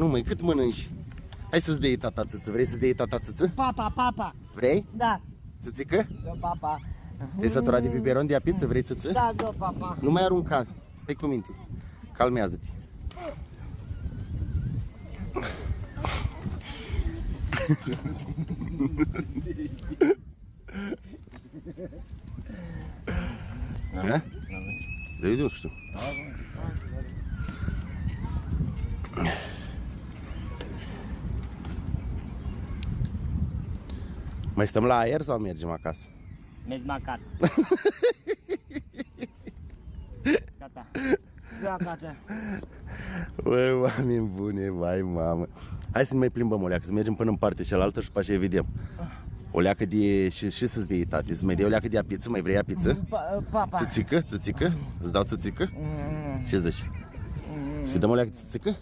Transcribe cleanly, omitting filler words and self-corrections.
Nu măi, cât mănânci? Hai să-ți dei tata țâță. Vrei să-ți dei tata țâță? Papa. Vrei? Da. Țâțică? Da, papa. Te-ai săturat de biberon, de apiță? Vrei țâță? Da, papa. Nu mai arunca. Stai cu minte. Calmează-te. Da? Eu nu știu. Mai stăm la aer sau mergem acasă? Mergem acasă. Gata. Eu acasă. Băi, oameni bune, vai mamă. Hai să ne mai plimbăm o leacă, să mergem până în partea cealaltă și după aceea vedem. O leacă de... și să-ți dai, tati, să mai dai o leacă de apiță, mai vrei apiță? Papa. Țâțică? Țâțică? Îți dau țâțică? Ce zici? Să dăm o leacă de țâțică?